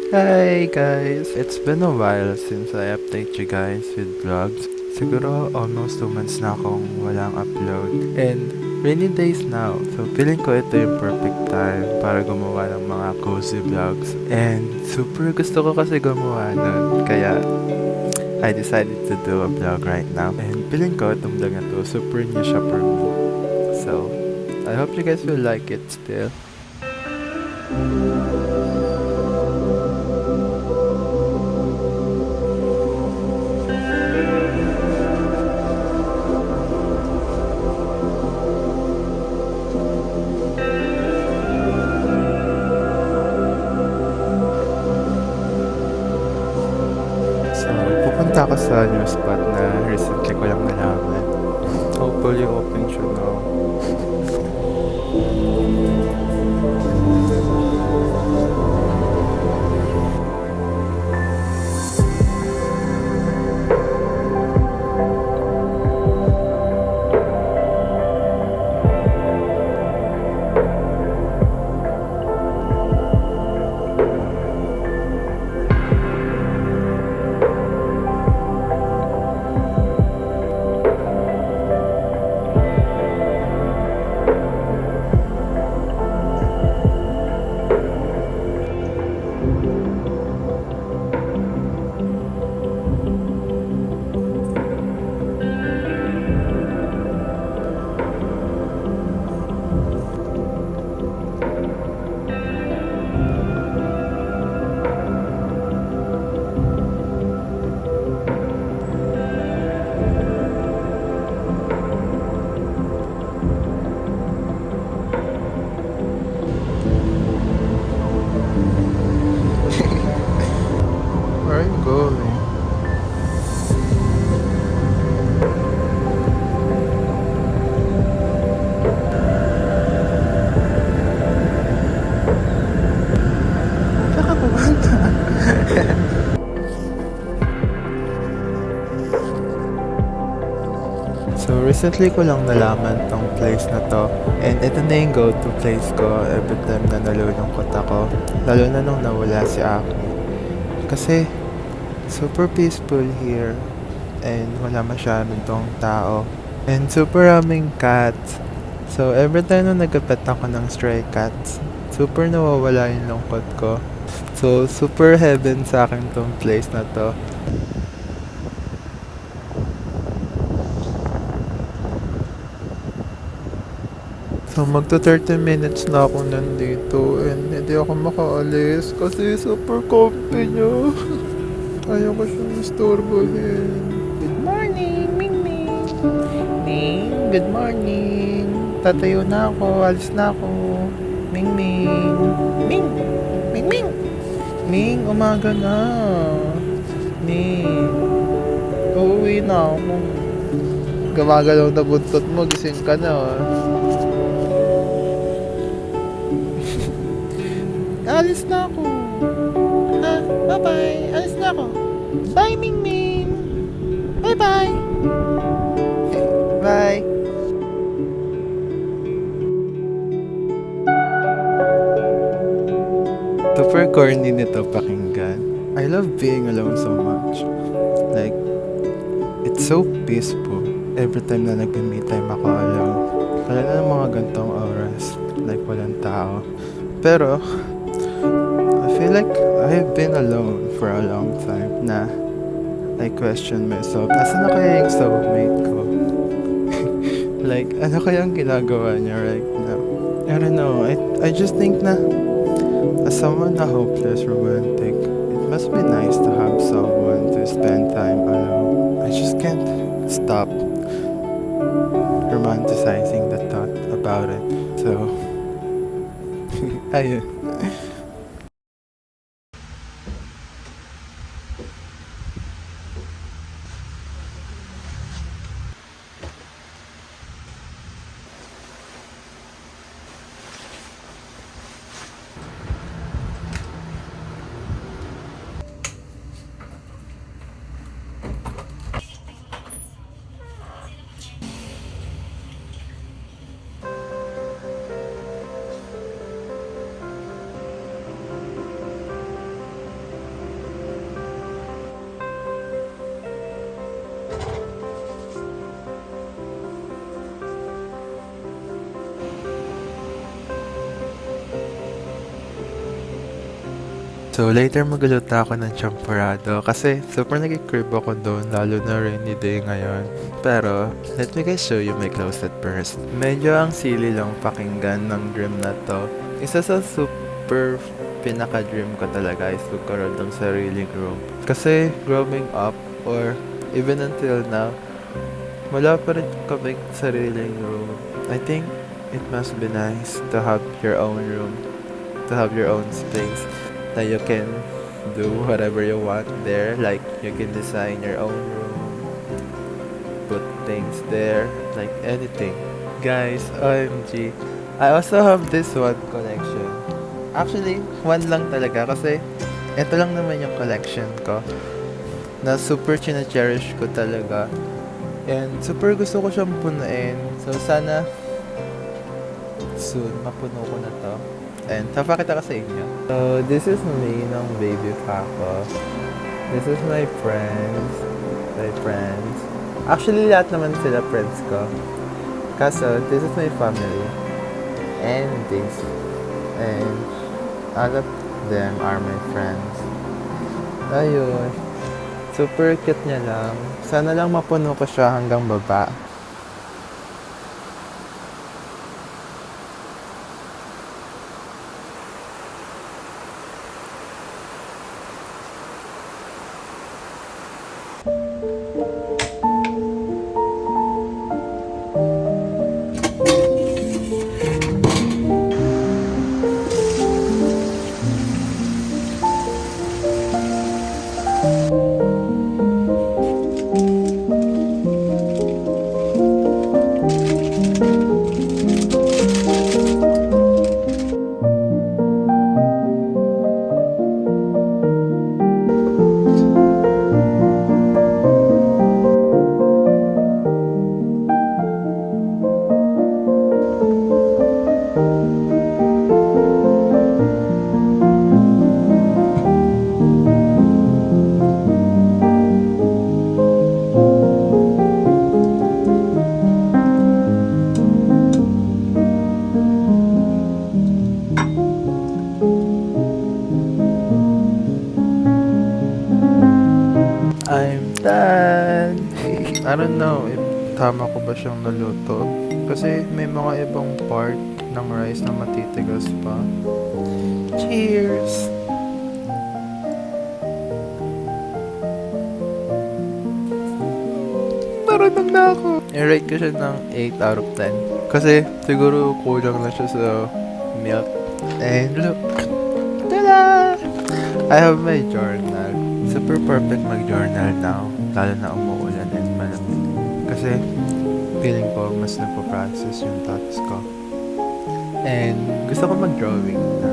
Hi guys! It's been a while since I update you guys with vlogs. Siguro almost 2 months na akong walang upload. And rainy days now. So feeling ko ito yung perfect time para gumawa ng mga cozy vlogs. And super gusto ko kasi gumawa nun. Kaya I decided to do a vlog right now. And feeling ko itong vlog na to super new siya for me. So I hope you guys will like it still. So, pupunta ako sa new spot na recently ko lang nalaman. Hopefully, open siya now. Where are you going? Saan ka pupunta? So, recently ko lang nalaman tong place na to. And ito na yung go-to place ko every time na nalulungkot ako. Lalo na nung nawala si Aki. Kasi, super peaceful here. And wala masyadong tong tao. And super raming cats. So, every time na nagkapet ako ng stray cats, super nawawala yung lungkot ko. So, super heaven sa akin tong place na to. So, magto 30 minutes na ako nandito and hindi ako makaalis kasi super comfy niya. Ayaw ko siyang istorbohin. Good morning, Ming Ming! Ming, good morning! Tatayo na ako, alis na ako. Ming Ming! Ming! Ming Ming! Ming, umaga na! Ming! Uuwi na ako. Gumagalaw na buntot mo, gising ka na. Alis na ako. Bye-bye. Alis na ako. Bye, Ming Ming. Bye-bye. Bye. Super corny nito pakinggan. I love being alone so much. Like, it's so peaceful every time na nag-me time ako alone. Lalo na ng mga gantong oras. Like, walang tao. Pero, I feel like I've been alone for a long time na I question myself. Nasaan na kaya yung soulmate ko? Like, ano kayang ginagawa niya right now? I don't know. I just think na as someone na hopeless romantic, it must be nice to have someone to spend time alone. I just can't stop romanticizing the thought about it. So, ayun. So later magluluto ako ng champurrado kasi super nag-crib ako doon lalo na rainy day ngayon. Pero let me guys show you my closet first. Medyo ang silly lang pakinggan ng dream na to. Isa sa super pinaka-dream ko talaga is magkaroon ng sariling room. Kasi growing up or even until now, wala pa rin kaming sariling room. I think it must be nice to have your own room, to have your own space that you can do whatever you want there. Like you can design your own room, put things there, like anything. Guys, OMG. I also have this one collection. Actually, one lang talaga kasi ito lang naman yung collection ko na super china-cherish ko talaga. And super gusto ko siyang punuin. So sana soon mapuno ko na to. And papakita ko sa inyo. So this is me ng baby pa ko. This is my friends. My friends. Actually lahat naman sila friends ko. Kaso this is my family. And this. And all of them are my friends. Ayun. Super cute niya lang. Sana lang mapuno ko siya hanggang baba. I'm done! I don't know if tama ko ba siyang naluto. Kasi may mga ibang part ng rice na matitigas pa. Cheers! Marunong na ako! I-rate ko siya ng 8 out of 10. Kasi siguro kulang na siya sa milk. And look! Tada! I have my journal. Super perfect mag-journal now. Lalo na umuulan and malamig. Kasi feeling ko mas nagpo-process yung thoughts ko. And gusto ko mag-drawing na.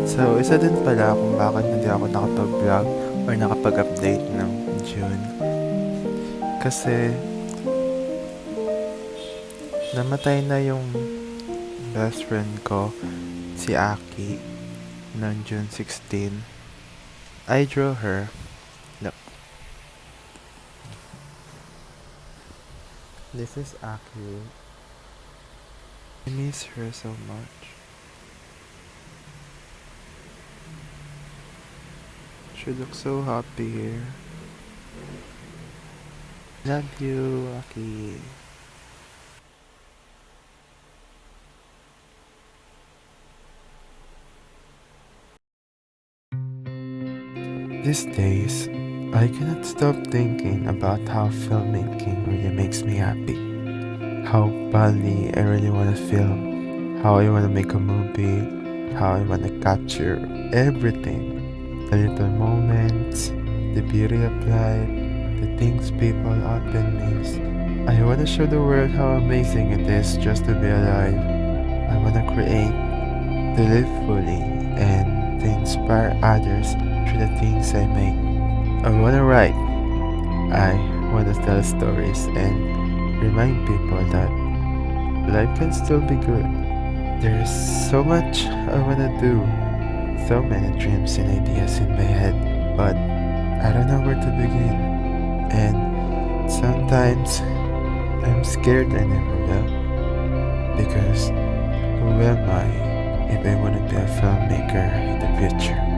So isa din pala kung bakit hindi ako nakapag-vlog or nakapag-update ng June. Kasi namatay na yung best friend ko, si Aki, noong June 16. I drew her. Look. This is Aki. I miss her so much. She looks so happy here. Love you, Aki. These days, I cannot stop thinking about how filmmaking really makes me happy. How badly I really want to film. How I want to make a movie. How I want to capture everything. The little moments, the beauty of life, the things people often miss. I want to show the world how amazing it is just to be alive. I want to create, to live fully, and to inspire others through the things I make. I want to write. I want to tell stories and remind people that life can still be good. There's so much I want to do. So many dreams and ideas in my head, but I don't know where to begin. And sometimes I'm scared I never will. Because who am I if I want to be a filmmaker in the future?